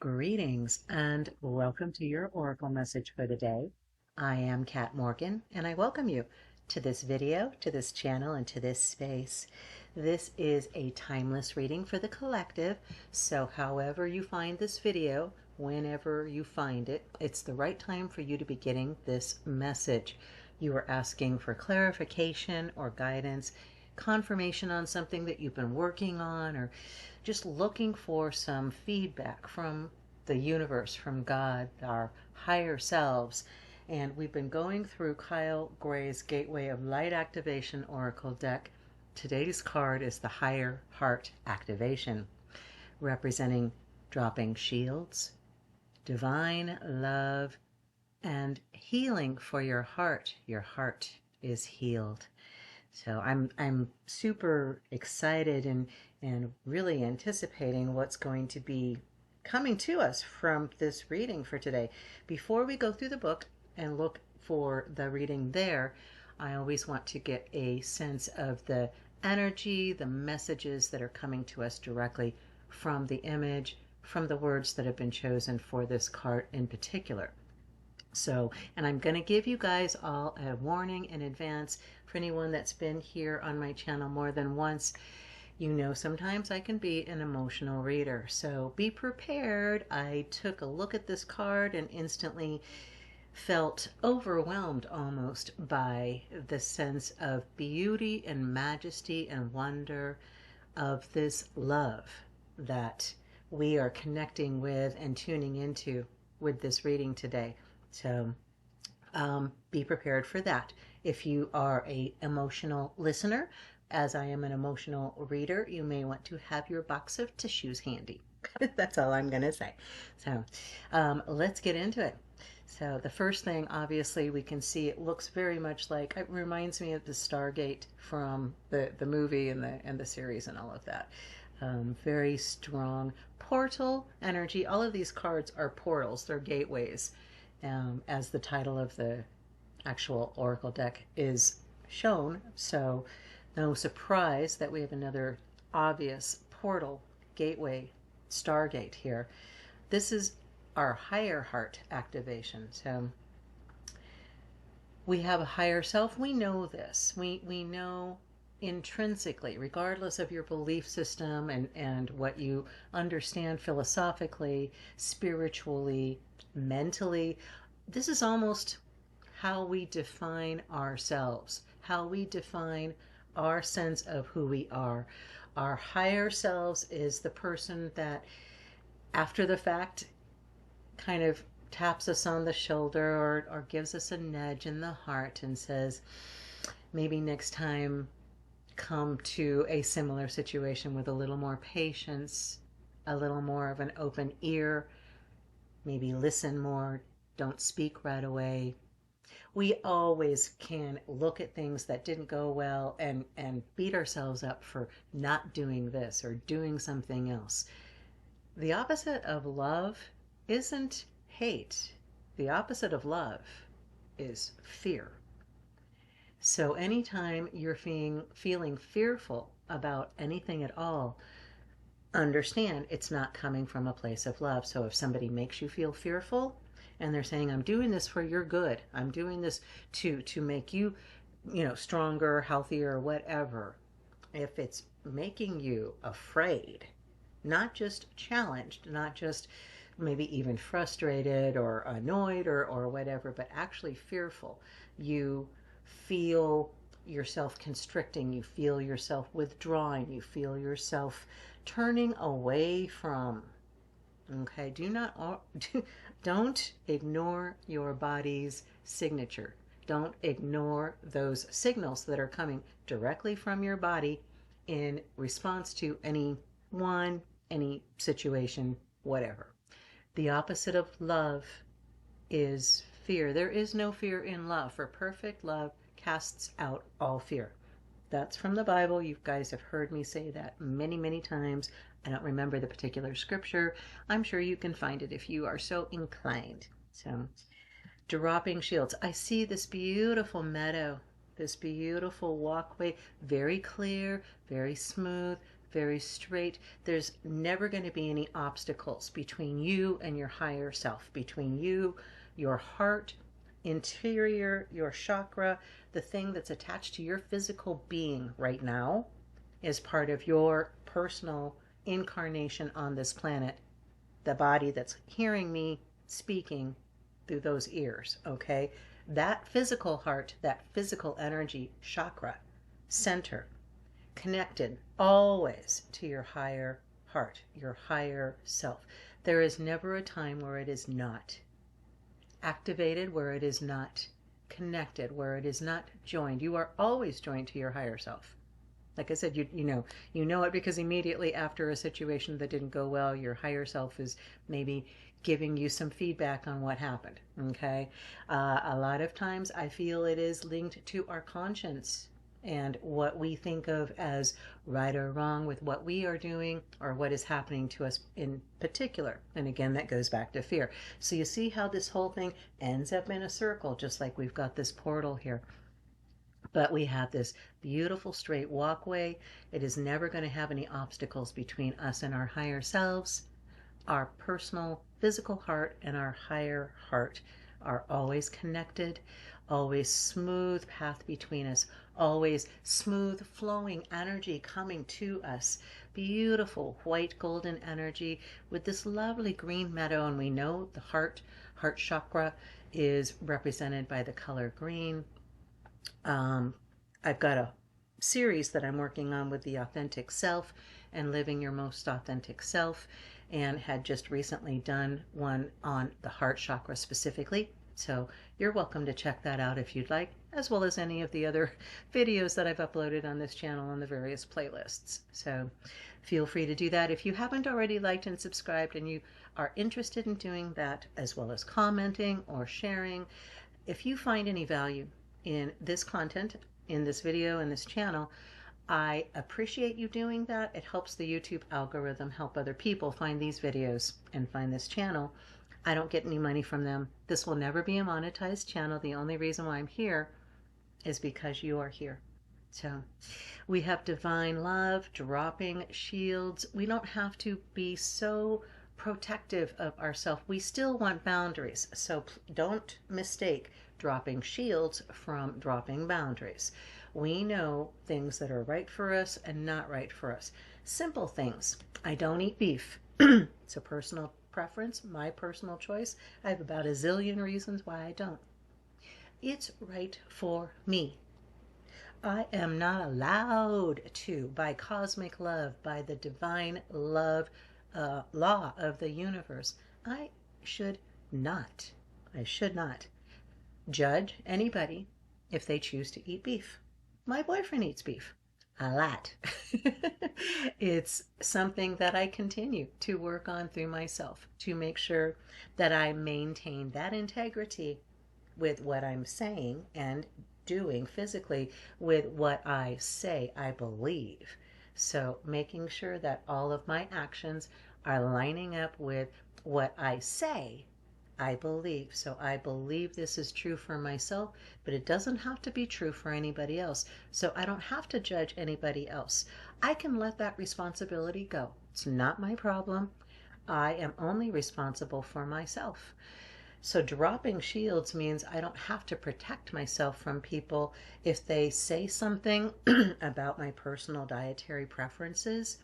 Greetings and welcome to your Oracle message for the day. I am Kat Morgan and I welcome you to this video, to this channel, and to this space. This is a timeless reading for the collective, so however you find this video, whenever you find it, it's the right time for you to be getting this message. You are asking for clarification or guidance, confirmation on something that you've been working on, or just looking for some feedback from the universe, from God, our higher selves. And we've been going through Kyle Gray's Gateway of Light Activation Oracle deck. Today's card is the Higher Heart Activation, representing dropping shields, divine love, and healing for your heart. Your heart is healed. So I'm super excited and really anticipating what's going to be coming to us from this reading for today. Before we go through the book and look for the reading there, I always want to get a sense of the energy, the messages that are coming to us directly from the image, from the words that have been chosen for this card in particular. So, and I'm going to give you guys all a warning in advance. For anyone that's been here on my channel more than once, you know sometimes I can be an emotional reader. So be prepared. I took a look at this card and instantly felt overwhelmed almost by the sense of beauty and majesty and wonder of this love that we are connecting with and tuning into with this reading today. So be prepared for that. If you are an emotional listener, as I am an emotional reader, you may want to have your box of tissues handy. That's all I'm going to say. So let's get into it. So the first thing, obviously, we can see it looks very much like, it reminds me of the Stargate from the movie and the series and all of that. Very strong portal energy. All of these cards are portals. They're gateways. As the title of the actual Oracle deck is shown. So no surprise that we have another obvious portal, gateway, stargate here. This is our higher heart activation. So we have a higher self. We know this. We know intrinsically, regardless of your belief system and what you understand philosophically, spiritually, mentally, this is almost how we define ourselves, how we define our sense of who we are. Our higher selves is the person that, after the fact, kind of taps us on the shoulder or gives us a nudge in the heart and says, maybe next time come to a similar situation with a little more patience, a little more of an open ear, maybe listen more, don't speak right away. We always can look at things that didn't go well and beat ourselves up for not doing this or doing something else. The opposite of love isn't hate. The opposite of love is fear. So anytime you're feeling fearful about anything at all, understand it's not coming from a place of love. So if somebody makes you feel fearful and they're saying, I'm doing this for your good, I'm doing this to make you, stronger, healthier, whatever. If it's making you afraid, not just challenged, not just maybe even frustrated or annoyed or whatever, but actually fearful, you feel yourself constricting, you feel yourself withdrawing, you feel yourself turning away from. Okay, don't ignore your body's signature. Don't ignore those signals that are coming directly from your body in response to any situation, whatever. The opposite of love is fear. There is no fear in love, for perfect love casts out all fear. That's from the Bible. You guys have heard me say that many, many times. I don't remember the particular scripture. I'm sure you can find it if you are so inclined. So, dropping shields. I see this beautiful meadow, this beautiful walkway, very clear, very smooth, very straight. There's never going to be any obstacles between you and your higher self, between you, your heart, interior, your chakra, the thing that's attached to your physical being right now is part of your personal incarnation on this planet, the body that's hearing me speaking through those ears, okay? That physical heart, that physical energy, chakra, center, connected always to your higher heart, your higher self. There is never a time where it is not activated, where it is not connected, where it is not joined. You are always joined to your higher self. Like I said, you know it because immediately after a situation that didn't go well, your higher self is maybe giving you some feedback on what happened. Okay, a lot of times I feel it is linked to our conscience and what we think of as right or wrong with what we are doing or what is happening to us in particular. And again, that goes back to fear. So you see how this whole thing ends up in a circle, just like we've got this portal here. But we have this beautiful straight walkway. It is never going to have any obstacles between us and our higher selves. Our personal physical heart and our higher heart are always connected, always smooth path between us, always smooth flowing energy coming to us. Beautiful white golden energy with this lovely green meadow. And we know the heart chakra is represented by the color green. I've got a series that I'm working on with the authentic self and living your most authentic self, and had just recently done one on the heart chakra specifically. So you're welcome to check that out if you'd like, as well as any of the other videos that I've uploaded on this channel on the various playlists. So feel free to do that. If you haven't already liked and subscribed and you are interested in doing that, as well as commenting or sharing, if you find any value in this content, in this video, in this channel, I appreciate you doing that. It helps the YouTube algorithm help other people find these videos and find this channel. I don't get any money from them. This will never be a monetized channel. The only reason why I'm here is because you are here. So we have divine love, dropping shields. We don't have to be so protective of ourselves. We still want boundaries. So don't mistake dropping shields from dropping boundaries. We know things that are right for us and not right for us. Simple things. I don't eat beef. It's a personal preference, my personal choice. I have about a zillion reasons why I don't. It's right for me. I am not allowed to, by cosmic love, by the divine love law of the universe, I should not judge anybody if they choose to eat beef. My boyfriend eats beef a lot. It's something that I continue to work on through myself to make sure that I maintain that integrity with what I'm saying and doing physically with what I say I believe. So making sure that all of my actions are lining up with what I say I believe. So I believe this is true for myself, but it doesn't have to be true for anybody else. So I don't have to judge anybody else. I can let that responsibility go. It's not my problem. I am only responsible for myself. So dropping shields means I don't have to protect myself from people if they say something about my personal dietary preferences.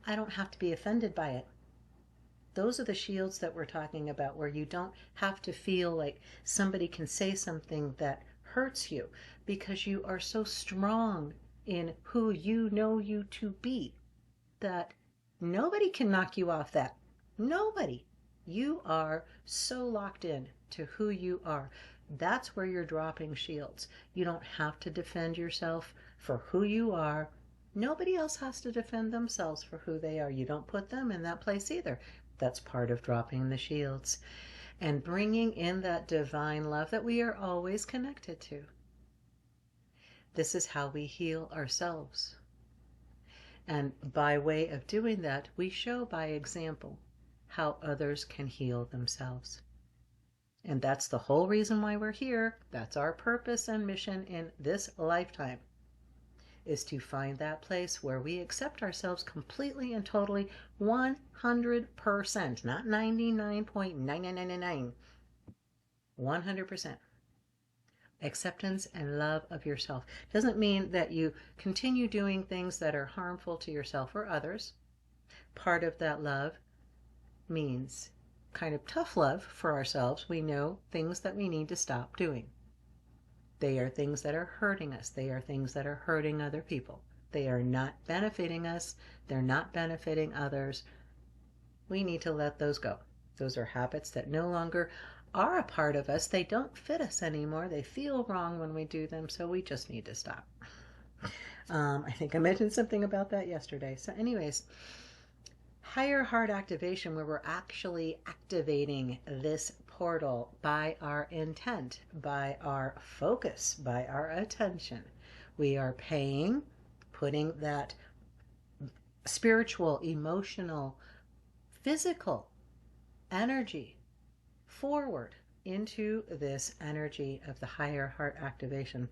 I don't have to be offended by it. Those are the shields that we're talking about, where you don't have to feel like somebody can say something that hurts you because you are so strong in who you know you to be that nobody can knock you off that. Nobody. You are so locked in to who you are. That's where you're dropping shields. You don't have to defend yourself for who you are. Nobody else has to defend themselves for who they are. You don't put them in that place either. That's part of dropping the shields and bringing in that divine love that we are always connected to. This is how we heal ourselves. And by way of doing that, we show by example how others can heal themselves. And that's the whole reason why we're here. That's our purpose and mission in this lifetime, is to find that place where we accept ourselves completely and totally, 100%, not 99.9999, 100%. Acceptance and love of yourself doesn't mean that you continue doing things that are harmful to yourself or others. Part of that love means kind of tough love for ourselves. We know things that we need to stop doing. They are things that are hurting us. They are things that are hurting other people. They are not benefiting us. They're not benefiting others. We need to let those go. Those are habits that no longer are a part of us. They don't fit us anymore. They feel wrong when we do them, so we just need to stop. I think I mentioned something about that yesterday. So anyways, higher heart activation, where we're actually activating this portal by our intent, by our focus, by our attention. We are putting that spiritual, emotional, physical energy forward into this energy of the higher heart activation.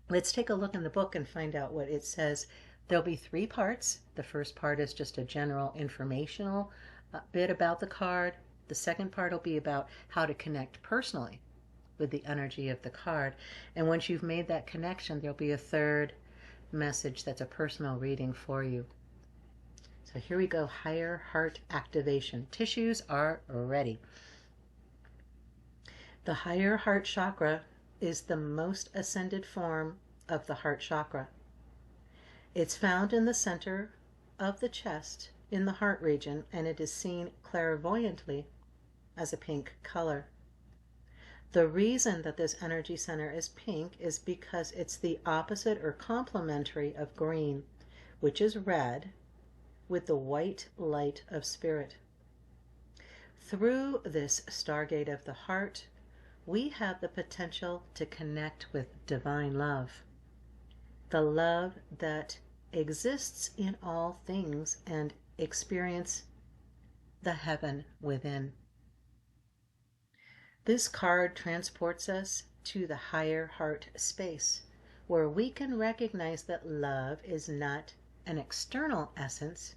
Let's take a look in the book and find out what it says. There'll be 3 parts. The first part is just a general informational bit about the card. The second part will be about how to connect personally with the energy of the card. And once you've made that connection, there'll be a third message that's a personal reading for you. So here we go, higher heart activation. Tissues are ready. The higher heart chakra is the most ascended form of the heart chakra. It's found in the center of the chest in the heart region, and it is seen clairvoyantly as a pink color. The reason that this energy center is pink is because it's the opposite or complementary of green, which is red, with the white light of spirit. Through this stargate of the heart, we have the potential to connect with divine love, the love that exists in all things, and experience the heaven within. This card transports us to the higher heart space, where we can recognize that love is not an external essence,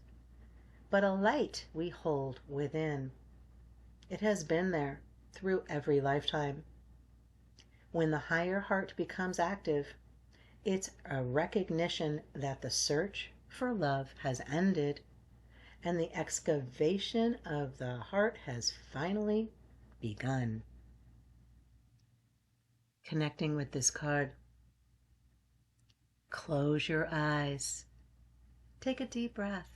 but a light we hold within. It has been there through every lifetime. When the higher heart becomes active, it's a recognition that the search for love has ended and the excavation of the heart has finally begun. Connecting with this card, close your eyes. Take a deep breath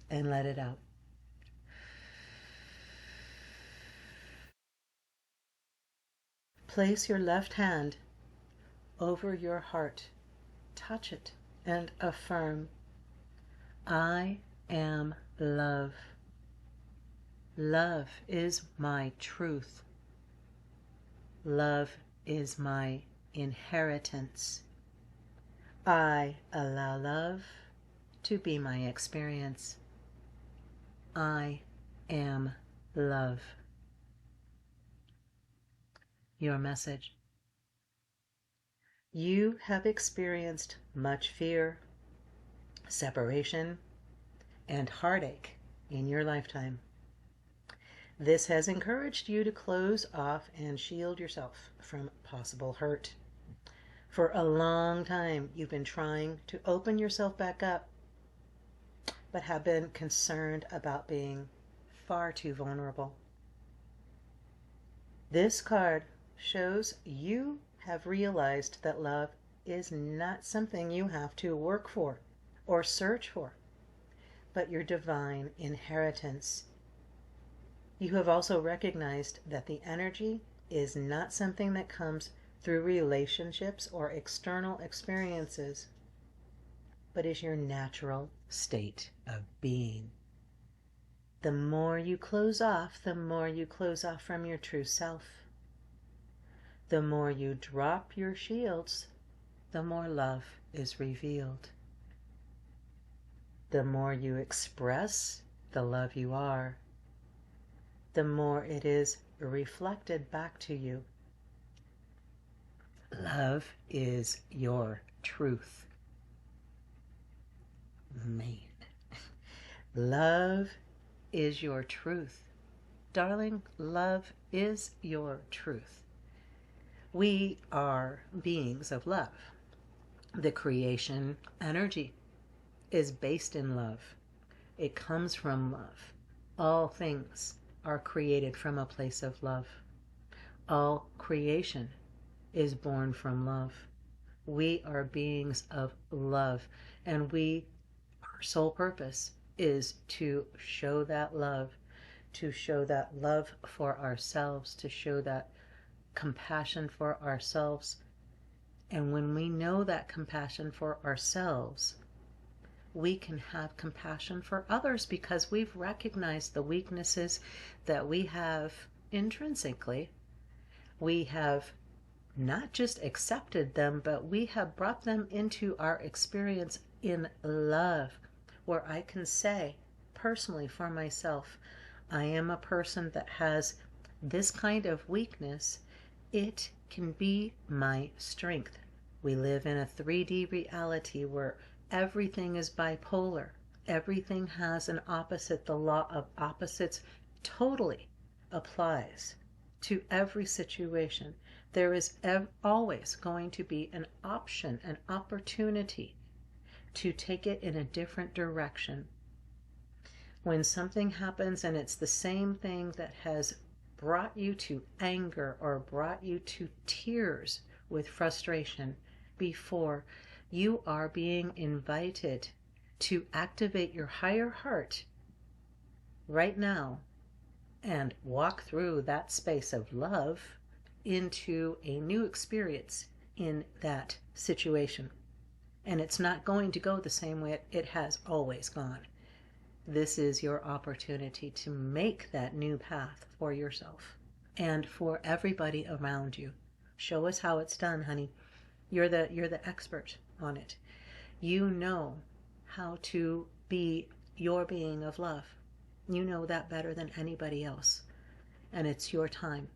and let it out. Place your left hand over your heart. Touch it and affirm, I am love. Love is my truth. Love is my inheritance. I allow love to be my experience. I am love. Your message. You have experienced much fear, separation, and heartache in your lifetime. This has encouraged you to close off and shield yourself from possible hurt. For a long time, you've been trying to open yourself back up, but have been concerned about being far too vulnerable. This card shows you have realized that love is not something you have to work for or search for, but your divine inheritance. You have also recognized that the energy is not something that comes through relationships or external experiences, but is your natural state of being. The more you close off, the more you close off from your true self. The more you drop your shields, the more love is revealed. The more you express the love you are, the more it is reflected back to you. Love is your truth. Man. Love is your truth. Darling, love is your truth. We are beings of love. The creation energy is based in love. It comes from love. All things are created from a place of love. All creation is born from love. We are beings of love, and our sole purpose is to show that love, for ourselves, to show that compassion for ourselves. And when we know that compassion for ourselves, we can have compassion for others, because we've recognized the weaknesses that we have intrinsically. We have not just accepted them, but we have brought them into our experience in love, where I can say personally for myself, I am a person that has this kind of weakness. It can be my strength. We live in a 3D reality where everything is bipolar. Everything has an opposite. The law of opposites totally applies to every situation. There is always going to be an option, an opportunity to take it in a different direction. When something happens and it's the same thing that has brought you to anger or brought you to tears with frustration before, you are being invited to activate your higher heart right now and walk through that space of love into a new experience in that situation. And it's not going to go the same way it has always gone. This is your opportunity to make that new path for yourself and for everybody around you. Show us how it's done, honey. You're the expert on it. You know how to be your being of love. You know that better than anybody else. And it's your time.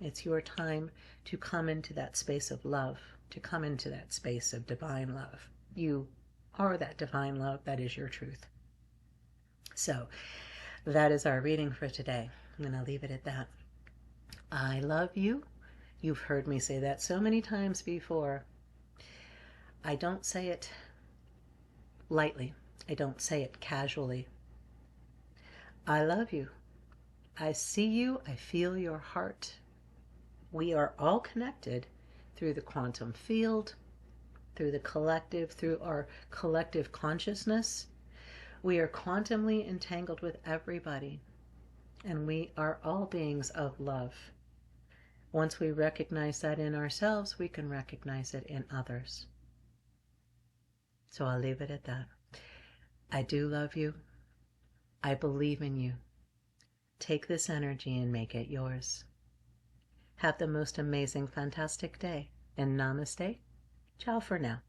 It's your time to come into that space of love, to come into that space of divine love. You are that divine love. That is your truth. So that is our reading for today. I'm going to leave it at that. I love you. You've heard me say that so many times before. I don't say it lightly. I don't say it casually. I love you. I see you. I feel your heart. We are all connected through the quantum field, through the collective, through our collective consciousness. We are quantumly entangled with everybody, and we are all beings of love. Once we recognize that in ourselves, we can recognize it in others. So I'll leave it at that. I do love you. I believe in you. Take this energy and make it yours. Have the most amazing, fantastic day. And namaste. Ciao for now.